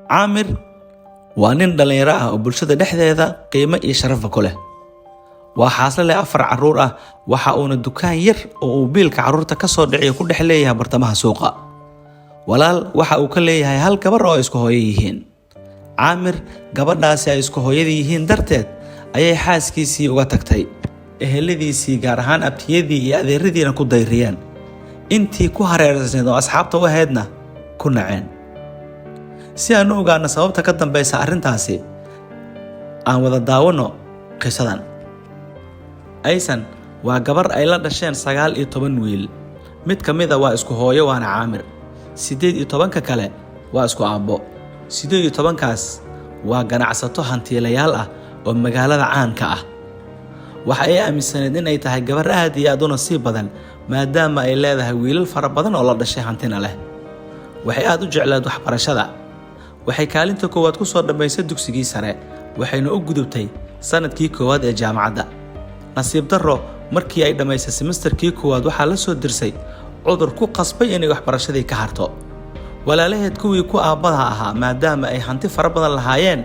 caamir waa nin dhalinyaro ah oo bulshada dhexdeeda qiimo iyo sharaf ku leh. waa xaasle leh 4 carruur ah, waxa uuna dukaan yar oo uu biilka carruurta ka soo dhiciyo ku dhex leeyahay bartamaha suuqa. walaal waxa uu ka leeyahay hal gabar oo isku hooyo yihiin. caamir gabadhaasi ay isku hooyada yihiin darteed ayay xaaskiisii uga tagtay, eheladiisii gaar ahaan abtiyadii iyo adeeradiina ku dayriyeen, intii ku hareeraysan oo asxaabta u ahaydna ku naceen. si aan u ogaano sababta ka dambaysa arrintaasi, aan wada daawano qisadan. aysan waa gabar ay la dhasheen 19 wiil. mid ka mid ah waa isku hooyo waana caamir. 18 kale waa isku aabbo. 18kaas waa ganacsato hantiilayaal ah oo magaalada caanka ah. waxa ay aaminsaneed in ay tahay gabar aad iyo aad u nasiib badan maadaama ay leedahay wiilal fara badan oo la dhashay hantina leh. waxay aad u jecleed waxbarashada. waxay kaalinta koowaad ku soo dhammaysay dugsigii sare, waxayna u gudubtay sanadkii koowaad ee jaamacadda. nasiib darro markii ay dhammaysay semesterkii koowaad waxaa la soo dirsay cudur ku qasbay inay waxbarashadii ka harto. walaalaheed kuwii ku aabbaha ahaa maadaama ay hanti fara badan lahaayeen,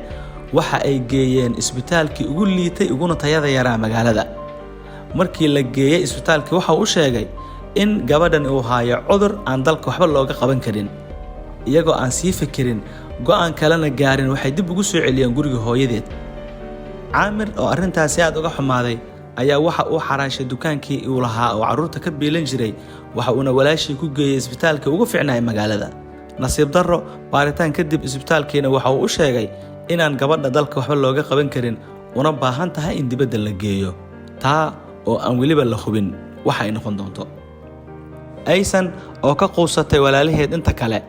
waxa ay geeyeen isbitaalkii ugu liitay uguna tayada yaraa magaalada. markii la geeyey isbitaalkii waxa uu sheegay in gabadhan uu haayo cudur aan dalka waxba looga qaban karin. iyagoo aan sii fikirin go'aan kalena gaarin, waxay dib ugu soo celiyeen guriga hooyadeed. caamir oo arrintaasi aad uga xumaaday ayaa waxa uu xaraashay dukaankii uu lahaa oo carruurta ka biilan jiray, waxa uuna walaashii ku geeyey isbitaalka ugu fiicnaa magaalada. nasiib darro baaritaan kadib isbitaalkiina waxa uu u sheegay inaan gabadha dalka waxba looga qaban karin, una baahan tahay in dibadda la geeyo, taa oo aan weliba la hubin waxa ay noqon doonto. aysan oo ka quusatay walaalaheed inta kale,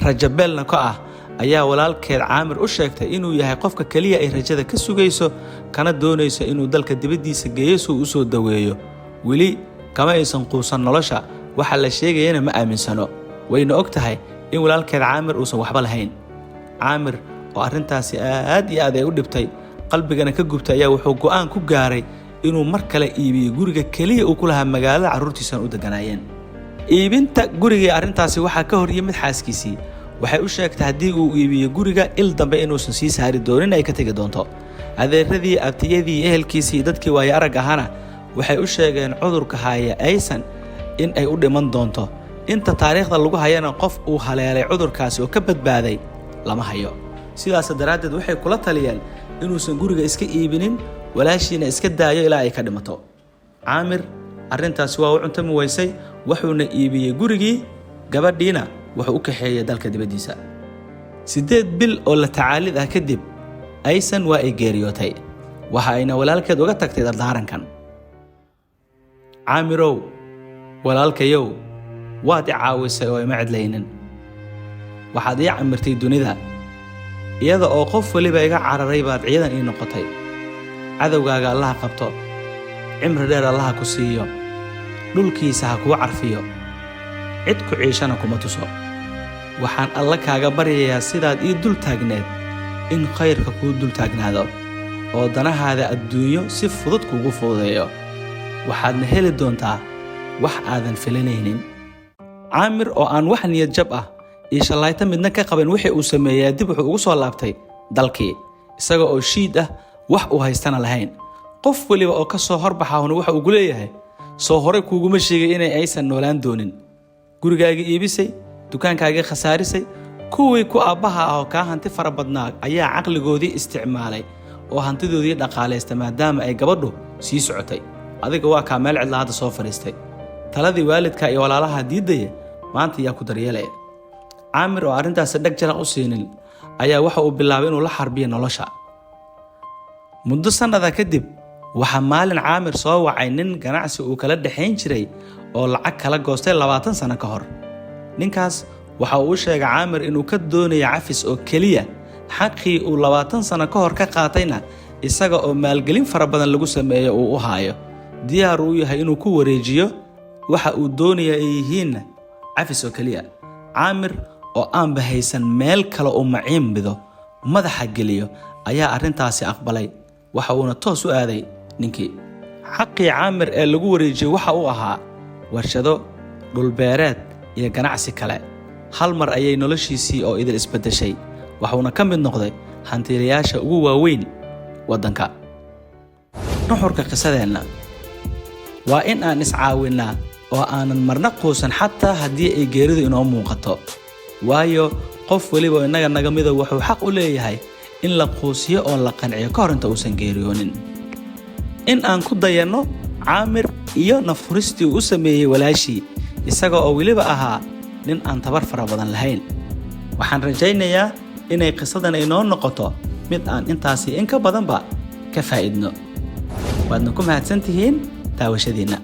rajabeelna ka ah, ayaa walaalkeed caamir u sheegtay inuu yahay qofka kaliya ay rajada ka sugayso, kana doonayso inuu dalka dibaddiisa geeyo si uu u soo daweeyo. weli kama aysan quusan nolosha, waxa la sheegayana ma aaminsano. wayna og tahay in walaalkeed caamir uusan waxba lahayn. caamir oo arrintaasi aad iyo aad ay u dhibtay, qalbigana ka gubtay, ayaa wuxuu go'aan ku gaaray inuu mar kale iibiyo guriga kaliya uu ku lahaa magaalada carruurtiisan u deganaayeen. iibinta gurigii arrintaasi waxaa ka hor yimid xaaskiisii. waxay u sheegtay haddii uu iibiyo guriga il dambe inuusan sii saari doonin ay ka tegi doonto. adeeradii, abtiyadii, ehelkiisii dadkii waayo arag ahana waxay u sheegeen cudurka haya aysan in ay u dhiman doonto. inta taariikhda lagu hayana qof uu haleelay cudurkaasi oo ka badbaaday lama hayo. sidaas daraaddeed waxay kula taliyeen inuusan guriga iska iibinin, walaashiina iska daayo ilaa ay ka dhimato. caamir arrintaasi waa u cuntami weysay, wuxuuna iibiyey gurigii, gabadhiina wuxuu u kaxeeyay dalka dibaddiisa. 8 bil oo la tacaalid ah kadib, aysan waa ay geeriyootay, waxa ayna walaalkeed uga tagtay dardaarankan. caamirow, walaalkayow, waad i caawisay oo ima cidlaynin. waxaad ii camirtay dunida, iyada oo qof waliba iga cararay baad ciidan ii noqotay. cadowgaaga allaha qabto, cimri dheer allaha ku siiyo, dhulkiisa ha kuu carfiyo, cid ku ciishana kuma tuso. waxaan alla kaaga baryayaa sidaad ii dul taagneed in khayrka kuu dul taagnaado, oo danahaada adduunyo si fudud kuugu fududeeyo. waxaadna heli doontaa wax aadan filanaynin. caamir oo aan wax niyad jab ah iyo shallayta midna ka qaban wixii uu sameeyay, dib wuxuu ugu soo laabtay dalkii, isaga oo shiid ah, wax uu haystana lahayn. qof waliba oo ka soo horbaxaahuna waxa uu leeyahay, soo hore kuuguma sheegay inay aysan noolaan doonin. gurigaagii iibisay, dukaankaagii khasaarisay, kuwii ku aabbaha ah oo kaa hanti fara badnaa ayaa caqligoodii isticmaalay oo hantidoodii dhaqaalaysta maadaama ay gabadhu sii socotay. adiga waa kaa meel cidla hadda soo fadhiistay. taladii waalidka iyo walaalaha diidaya maanta yaa ku daryeelaya. caamir oo arrintaasi dhag jalaq u siinin ayaa waxa uu bilaabay inuu la xarbiyo nolosha. muddo sannada kadib, waxaa maalin caamir soo wacay nin ganacsi uu kala dhexayn jiray oo lacag kala goostay 20 sano ka hor. ninkaas waxa uu sheegay caamir inuu ka doonayo cafis oo keliya, xaqii uu 20 sano ka hor ka qaatayna isaga oo maalgelin fara badan lagu sameeyo uu u haayo, diyaar uu yahay inuu ku wareejiyo. waxa uu doonaya ay yihiin cafis oo keliya. caamir oo aan bahaysan meel kale uu maciinbido madaxa geliyo ayaa arrintaasi aqbalay, waxa uuna toos u aaday ninkii. xaqii caamir ee lagu wareejiyey waxa uu ahaa warshado, dhulbeereed iyo ganacsi kale. hal mar ayay noloshiisii oo idil isbedeshay. waxuuna ka mid noqday hantiilayaasha ugu waaweyn waddanka. nuxurka qisadeenna waa in aan iscaawinnaa oo aanan marna quusan xataa haddii ay geeridu inoo muuqato, waayo qof weliba innaga naga mida wuxuu xaq u leeyahay in la quusiyo oo la qanciyo ka hor inta uusan geeriyoonin. in aan ku dayanno Caamir iyo nafuristii uu sameeyey walaashii, isaga oo weliba ahaa nin aan tabar fara badan lahayn. waxaan rajaynayaa inay qisadan inoo noqoto mid aan intaasi in ka badanba ka faa'iidno. waadna ku mahadsantihiin daawashadiina.